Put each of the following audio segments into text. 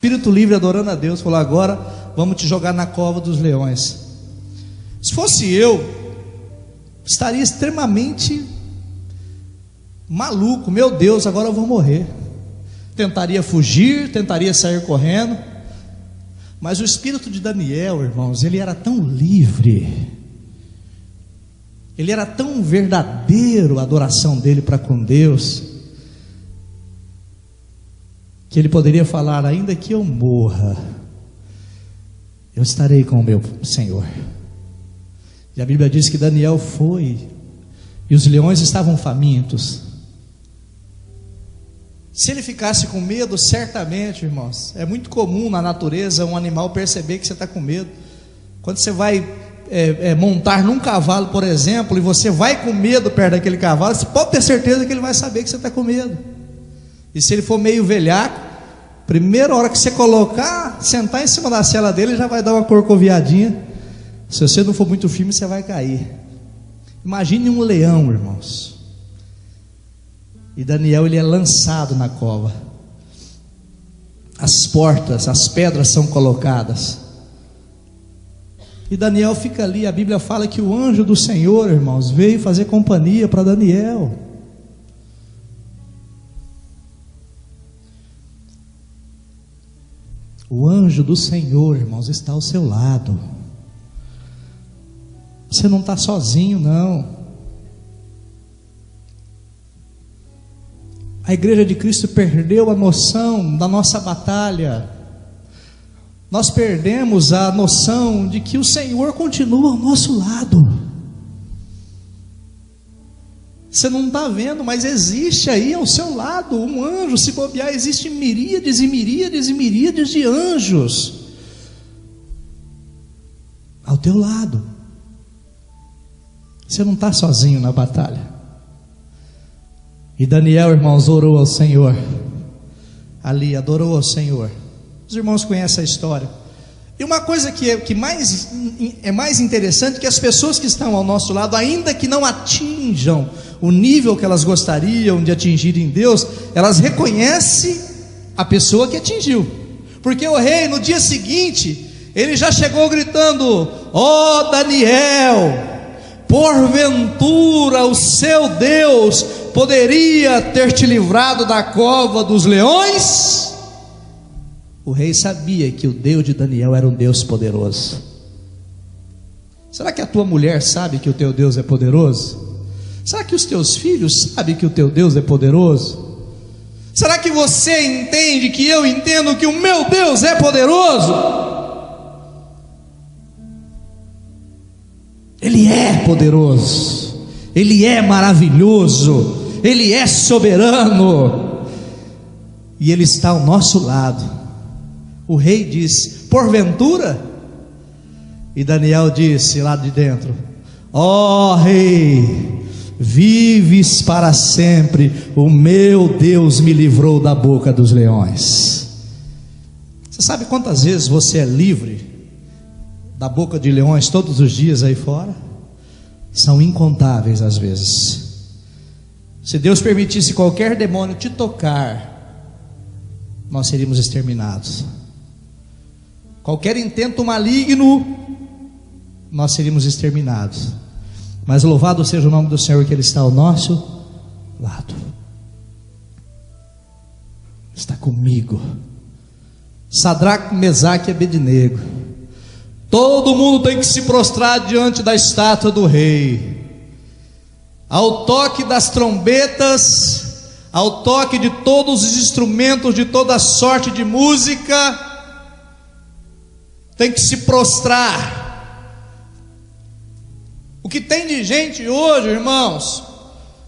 espírito livre adorando a Deus, falou: agora vamos te jogar na cova dos leões. Se fosse eu, estaria extremamente maluco. Meu Deus, agora eu vou morrer. Tentaria fugir, tentaria sair correndo. Mas o espírito de Daniel, irmãos, ele era tão livre, ele era tão verdadeiro a adoração dele para com Deus, que ele poderia falar: ainda que eu morra, eu estarei com o meu Senhor. E a Bíblia diz que Daniel foi, e os leões estavam famintos. Se ele ficasse com medo, certamente, irmãos, é muito comum na natureza um animal perceber que você está com medo. Quando você vai montar num cavalo, por exemplo, e você vai com medo perto daquele cavalo, você pode ter certeza que ele vai saber que você está com medo. E se ele for meio velhaco, primeira hora que você colocar, sentar em cima da sela dele, já vai dar uma corcoviadinha. Se você não for muito firme, você vai cair. Imagine um leão, irmãos. E Daniel, ele é lançado na cova. As portas, as pedras são colocadas. E Daniel fica ali. A Bíblia fala que o anjo do Senhor, irmãos, veio fazer companhia para Daniel. O anjo do Senhor, irmãos, está ao seu lado. Você não está sozinho, não. A igreja de Cristo perdeu a noção da nossa batalha. Nós perdemos a noção de que o Senhor continua ao nosso lado. Você não está vendo, mas existe aí ao seu lado um anjo. Se bobear, existem miríades e miríades e miríades de anjos ao teu lado. Você não está sozinho na batalha. E Daniel, irmãos, orou ao Senhor. Ali, adorou ao Senhor. Os irmãos conhecem a história. E uma coisa que é mais interessante, que as pessoas que estão ao nosso lado, ainda que não atinjam o nível que elas gostariam de atingir em Deus, elas reconhecem a pessoa que atingiu. Porque o rei, no dia seguinte, ele já chegou gritando: ó Daniel, porventura o seu Deus poderia ter te livrado da cova dos leões? O rei sabia que o Deus de Daniel era um Deus poderoso. Será que a tua mulher sabe que o teu Deus é poderoso? Será que os teus filhos sabem que o teu Deus é poderoso? Será que você entende que eu entendo que o meu Deus é poderoso? Ele é poderoso, Ele é maravilhoso, Ele é soberano, e Ele está ao nosso lado. O rei diz: porventura? E Daniel disse lá de dentro: ó rei, vives para sempre, o meu Deus me livrou da boca dos leões. Você sabe quantas vezes você é livre da boca de leões todos os dias aí fora? São incontáveis as vezes. Se Deus permitisse qualquer demônio te tocar, nós seríamos exterminados. Qualquer intento maligno, nós seríamos exterminados. Mas louvado seja o nome do Senhor, que Ele está ao nosso lado. Está comigo. Sadraque, Mesaque e Abednego. Todo mundo tem que se prostrar diante da estátua do rei. Ao toque das trombetas, ao toque de todos os instrumentos, de toda sorte de música, tem que se prostrar. O que tem de gente hoje, irmãos,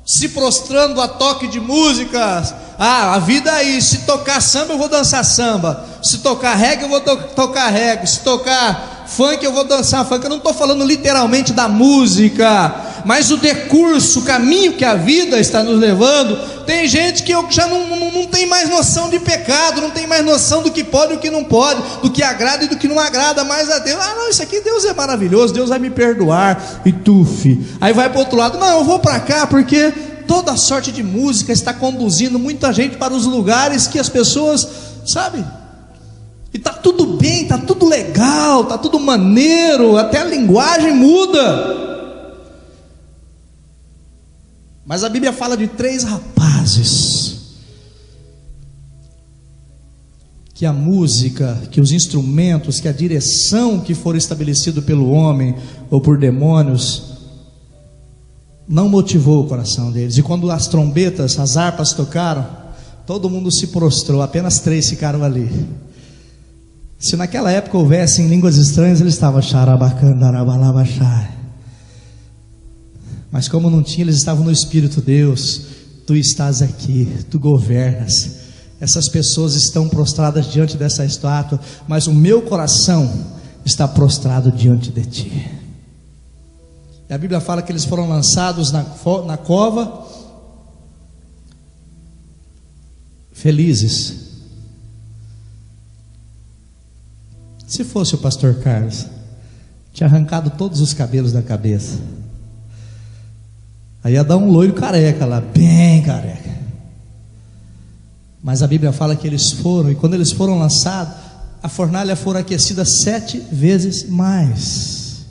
se prostrando a toque de músicas. A vida é isso: se tocar samba eu vou dançar samba, se tocar reggae eu vou tocar reggae, se tocar funk eu vou dançar funk. Eu não estou falando literalmente da música, mas o decurso, o caminho que a vida está nos levando. Tem gente que já não tem mais noção de pecado, não tem mais noção do que pode e do que não pode, do que agrada e do que não agrada mais a Deus. Não, isso aqui Deus é maravilhoso, Deus vai me perdoar, e tufe. Aí vai para o outro lado: não, eu vou para cá porque toda sorte de música está conduzindo muita gente para os lugares que as pessoas, sabe, tá tudo legal, tá tudo maneiro, até a linguagem muda. Mas a Bíblia fala de 3 rapazes que a música, que os instrumentos, que a direção que for estabelecido pelo homem ou por demônios não motivou o coração deles. E quando as trombetas, as harpas tocaram, todo mundo se prostrou, apenas 3 ficaram ali. Se naquela época houvessem línguas estranhas, eles estavam xarabacandarabalabaxai. Mas como não tinha, eles estavam no Espírito. Deus, Tu estás aqui, Tu governas. Essas pessoas estão prostradas diante dessa estátua, mas o meu coração está prostrado diante de Ti. E a Bíblia fala que eles foram lançados na cova, felizes. Se fosse o pastor Carlos, tinha arrancado todos os cabelos da cabeça, aí ia dar um loiro careca lá, bem careca. Mas a Bíblia fala que eles foram, e quando eles foram lançados, a fornalha foi aquecida 7 vezes mais.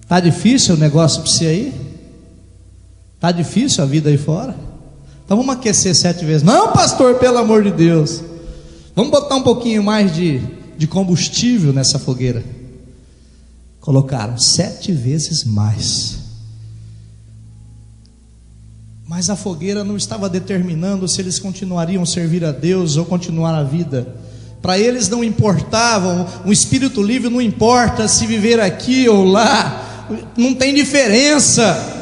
Está difícil o negócio para você aí? Está difícil a vida aí fora? Então vamos aquecer 7 vezes. Não, pastor, pelo amor de Deus, vamos botar um pouquinho mais de combustível nessa fogueira. Colocaram 7 vezes mais. Mas a fogueira não estava determinando se eles continuariam a servir a Deus ou continuar a vida. Para eles não importava, um espírito livre não importa se viver aqui ou lá, não tem diferença.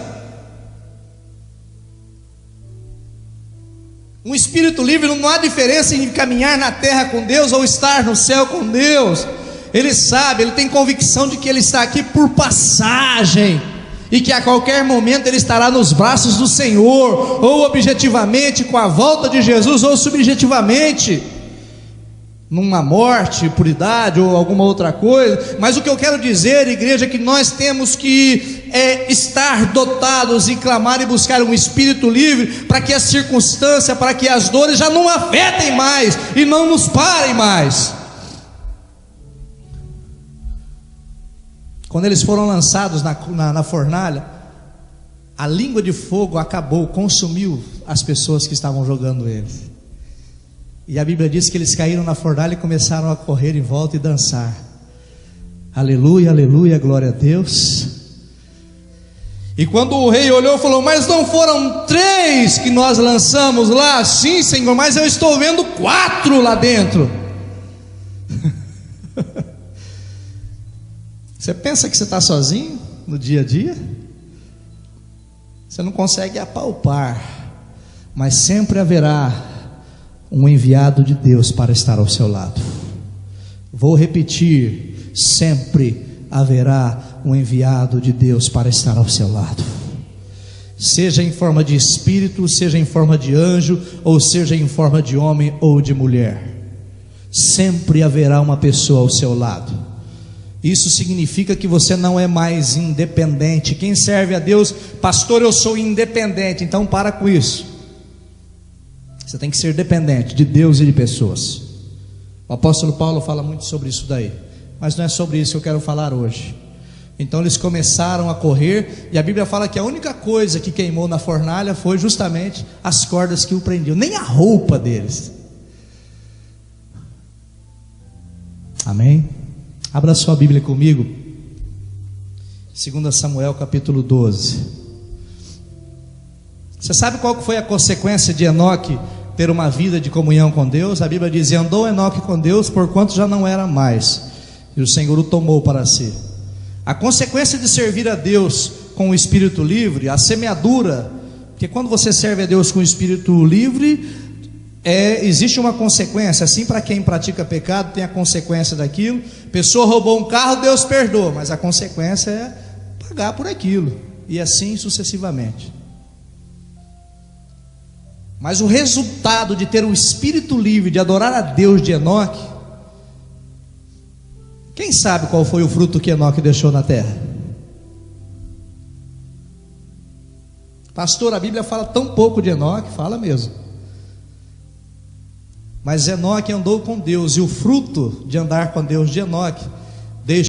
Um espírito livre não há diferença em caminhar na terra com Deus ou estar no céu com Deus. Ele sabe, ele tem convicção de que ele está aqui por passagem, e que a qualquer momento ele estará nos braços do Senhor, ou objetivamente com a volta de Jesus, ou subjetivamente numa morte por idade ou alguma outra coisa. Mas o que eu quero dizer, igreja, é que nós temos que estar dotados e clamar e buscar um espírito livre, para que a circunstância, para que as dores já não afetem mais e não nos parem mais. Quando eles foram lançados na fornalha, a língua de fogo acabou, consumiu as pessoas que estavam jogando eles. E a Bíblia diz que eles caíram na fornalha e começaram a correr em volta e dançar. Aleluia, aleluia, glória a Deus. E quando o rei olhou, falou: mas não foram 3 que nós lançamos lá? Sim, Senhor, mas eu estou vendo 4 lá dentro. Você pensa que você está sozinho no dia a dia? Você não consegue apalpar, mas sempre haverá um enviado de Deus para estar ao seu lado. Vou repetir: sempre haverá um enviado de Deus para estar ao seu lado. Seja em forma de espírito, seja em forma de anjo, ou seja em forma de homem ou de mulher, sempre haverá uma pessoa ao seu lado. Isso significa que você não é mais independente. Quem serve a Deus, pastor, eu sou independente. Então para com isso. Você tem que ser dependente de Deus e de pessoas. O apóstolo Paulo fala muito sobre isso daí, mas não é sobre isso que eu quero falar hoje. Então eles começaram a correr, e a Bíblia fala que a única coisa que queimou na fornalha foi justamente as cordas que o prendiam, nem a roupa deles. Amém? Abra sua Bíblia comigo, 2 Samuel capítulo 12. Você sabe qual foi a consequência de Enoque ter uma vida de comunhão com Deus? A Bíblia diz: e andou Enoque com Deus, porquanto já não era mais, e o Senhor o tomou para si. A consequência de servir a Deus com o espírito livre, a semeadura, porque quando você serve a Deus com o espírito livre, existe uma consequência. Assim, para quem pratica pecado, tem a consequência daquilo. Pessoa roubou um carro, Deus perdoa, mas a consequência é pagar por aquilo, e assim sucessivamente. Mas o resultado de ter o espírito livre, de adorar a Deus de Enoque, quem sabe qual foi o fruto que Enoque deixou na terra? Pastor, a Bíblia fala tão pouco de Enoque. Fala mesmo. Mas Enoque andou com Deus, e o fruto de andar com Deus de Enoque